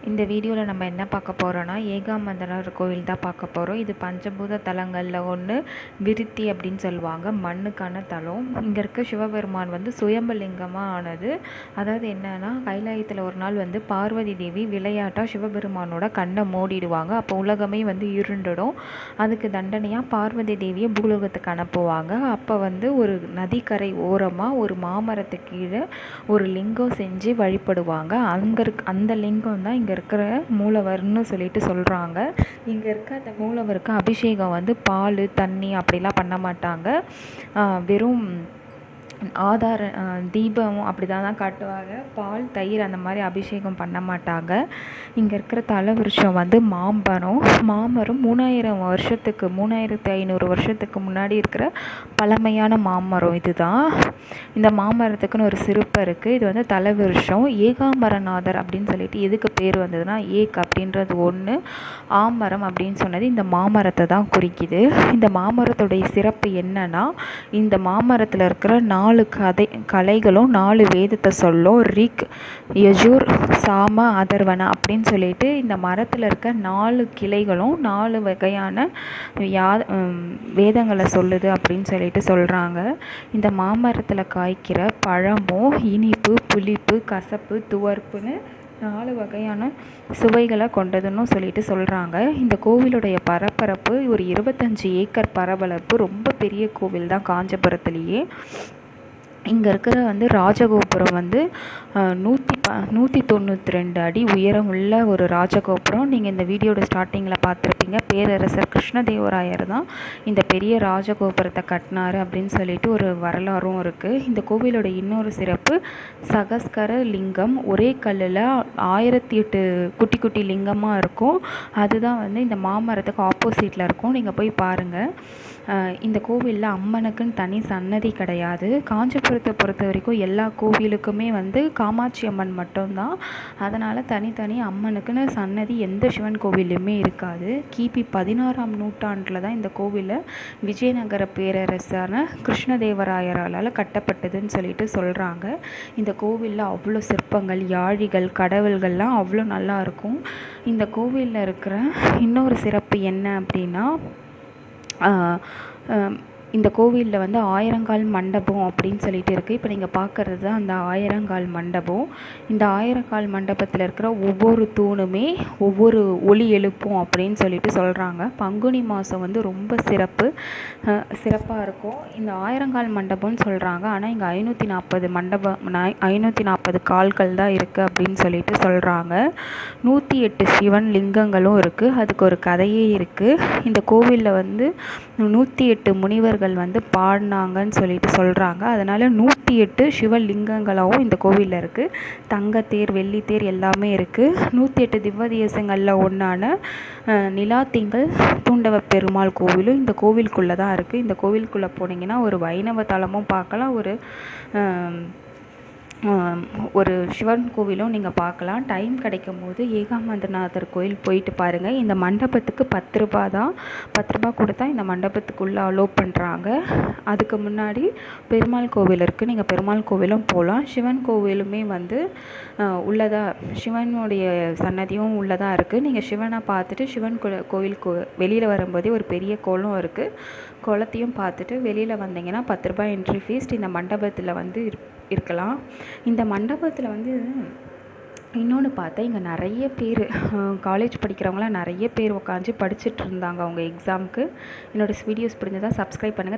இந்த வீடியோவில் நம்ம என்ன பார்க்க போகிறோன்னா ஏகாம்பரனார் கோவில் தான் பார்க்க போகிறோம். இது பஞ்சபூத தலங்களில் ஒன்று. விருத்தி அப்படின்னு சொல்லுவாங்க, மண்ணுக்கான தலம். இங்கே இருக்க சிவபெருமான் வந்து சுயம்பலிங்கமாக ஆனது. அதாவது என்னன்னா, கைலாயத்தில் ஒரு நாள் வந்து பார்வதி தேவி விளையாட்டாக சிவபெருமானோட கண்ணை மூடிடுவாங்க. அப்போ உலகமே வந்து இருண்டுடும். அதுக்கு தண்டனையாக பார்வதி தேவியை பூலோகத்துக்கு அனுப்புவாங்க. அப்போ வந்து ஒரு நதிக்கரை ஓரமாக ஒரு மாமரத்துக்கு கீழே ஒரு லிங்கம் செஞ்சு வழிபடுவாங்க. அந்த லிங்கம் தான் இங்கே இருக்கிற மூலவர்னு சொல்லிட்டு சொல்கிறாங்க. இங்கே இருக்க அந்த மூலவருக்கு அபிஷேகம் வந்து பால் தண்ணி அப்படிலாம் பண்ண மாட்டாங்க. வெறும் ஆதார தீபம் அப்படி தான் காட்டுவாங்க. பால் தயிர் அந்த மாதிரி அபிஷேகம் பண்ண மாட்டாங்க. இங்கே இருக்கிற தலவிருஷம் வந்து மாமரம். 3500 வருஷத்துக்கு முன்னாடி இருக்கிற பழமையான மாமரம் இதுதான். இந்த மாமரத்துக்குன்னு ஒரு சிறப்பு இருக்குது. இது வந்து தலவிருஷம். ஏகாம்பரநாதர் அப்படின்னு சொல்லிட்டு எதுக்கு பேர் வந்ததுன்னா, ஏக் அப்படின்றது ஒன்று, ஆமரம் அப்படின்னு சொன்னது இந்த மாமரத்தை தான் குறிக்குது. இந்த மாமரத்துடைய சிறப்பு என்னன்னா, இந்த மாமரத்தில் இருக்கிற 4 கலைகளும் 4 வேதத்தை சொல்லும். ரிக், யஜுர், சாம, அதர்வன அப்படின்னு சொல்லிட்டு இந்த மரத்தில் இருக்க 4 கிளைகளும் 4 வகையான வேதங்களை சொல்லுது அப்படின்னு சொல்லிட்டு சொல்கிறாங்க. இந்த மாமரத்தில் காய்க்கிற பழமும் இனிப்பு, புளிப்பு, கசப்பு, துவர்ப்புன்னு 4 வகையான சுவைகளை கொண்டதுன்னு சொல்லிட்டு சொல்கிறாங்க. இந்த கோவிலுடைய பரப்பரப்பு ஒரு 25 ஏக்கர் பரப்பளப்பு. ரொம்ப பெரிய கோவில் தான் காஞ்சிபுரத்துலேயே. இங்கே இருக்கிற வந்து ராஜகோபுரம் வந்து 192 அடி உயரம் உள்ள ஒரு ராஜகோபுரம். நீங்கள் இந்த வீடியோட ஸ்டார்டிங்கில் பார்த்துருப்பீங்க. பேரரசர் கிருஷ்ணதேவராயர் தான் இந்த பெரிய ராஜகோபுரத்தை கட்டினார் அப்படின்னு சொல்லிட்டு ஒரு வரலாறும் இருக்குது. இந்த கோவிலோட இன்னொரு சிறப்பு, சகஸ்கர லிங்கம். ஒரே கல்லில் 1008 குட்டி குட்டி லிங்கமாக இருக்கும். அதுதான் வந்து இந்த மாமரத்துக்கு ஆப்போசிட்டில் இருக்கும். நீங்கள் போய் பாருங்கள். இந்த கோவிலில் அம்மனுக்குன்னு தனி சன்னதி கிடையாது. காஞ்சிபுரத்தை பொறுத்த வரைக்கும் எல்லா கோவிலுக்குமே வந்து காமாட்சி அம்மன் மட்டும்தான். அதனால் தனித்தனி அம்மனுக்குன்னு சன்னதி எந்த சிவன் கோவிலையுமே இருக்காது. கிபி 16ஆம் நூற்றாண்டில் தான் இந்த கோவிலை விஜயநகர பேரரசான கிருஷ்ணதேவராயரால் கட்டப்பட்டதுன்னு சொல்லிட்டு சொல்கிறாங்க. இந்த கோவிலில் அவ்வளோ சிற்பங்கள், யாழிகள், கடவுள்கள்லாம் அவ்வளோ நல்லாயிருக்கும். இந்த கோவிலில் இருக்கிற இன்னொரு சிறப்பு என்ன அப்படின்னா, இந்த கோவிலில் வந்து ஆயிரங்கால் மண்டபம் அப்படின்னு சொல்லிட்டு இருக்குது. இப்போ நீங்கள் பார்க்குறது தான் அந்த ஆயிரங்கால் மண்டபம். இந்த ஆயிரங்கால் மண்டபத்தில் இருக்கிற ஒவ்வொரு தூணுமே ஒவ்வொரு ஒலி எழுப்பும் அப்படின்னு சொல்லிட்டு சொல்கிறாங்க. பங்குனி மாதம் வந்து ரொம்ப சிறப்பாக இருக்கும். இந்த ஆயிரங்கால் மண்டபம்னு சொல்கிறாங்க. ஆனால் இங்கே 540 கால்கள் தான் இருக்குது அப்படின்னு சொல்லிட்டு சொல்கிறாங்க. 108 சிவன் லிங்கங்களும் இருக்குது. அதுக்கு ஒரு கதையே இருக்குது. இந்த கோவிலில் வந்து 108 முனிவர்கள் வந்து பாடினாங்கன்னு சொல்லிட்டு சொல்கிறாங்க. அதனால் 108 சிவலிங்கங்களாகவும் இந்த கோவிலில் இருக்குது. தங்கத்தேர், வெள்ளித்தேர் எல்லாமே இருக்குது. 108 திவ்ய தேசங்களில் ஒன்றான நிலாத்திங்கள் தூண்டவ பெருமாள் கோவிலும் இந்த கோவிலுக்குள்ளே தான் இருக்குது. இந்த கோவிலுக்குள்ளே போனீங்கன்னா ஒரு வைணவ தலமும் பார்க்கலாம், ஒரு சிவன் கோவிலும் நீங்கள் பார்க்கலாம். டைம் கிடைக்கும் போது ஏகாம்பரநாதர் கோயில் போயிட்டு பாருங்கள். இந்த மண்டபத்துக்கு 10 ரூபா தான். 10 ரூபா கொடுத்தா இந்த மண்டபத்துக்குள்ளே அலோவ் பண்ணுறாங்க. அதுக்கு முன்னாடி பெருமாள் கோவில் இருக்குது. நீங்கள் பெருமாள் கோவிலும் போகலாம். சிவன் கோவிலுமே வந்து உள்ளதாக, சிவனுடைய சன்னதியும் உள்ளதாக இருக்குது. நீங்கள் சிவனை பார்த்துட்டு சிவன் கோவிலுக்கு வெளியில் வரும்போதே ஒரு பெரிய குளம் இருக்குது. குளத்தையும் பார்த்துட்டு வெளியில் வந்தீங்கன்னா 10 ரூபாய் என்ட்ரி ஃபீஸ். இந்த மண்டபத்தில் வந்து இருக்கலாம். இந்த மண்டபத்தில் வந்து இன்னொன்று பார்த்தா, இங்கே நிறைய பேர் காலேஜ் படிக்கிறவங்களாம் நிறைய பேர் உட்காந்து படிச்சுட்டு இருந்தாங்க அவங்க எக்ஸாமுக்கு. என்னோடய வீடியோஸ் பிடிச்சதா சப்ஸ்கிரைப் பண்ணுங்கள்.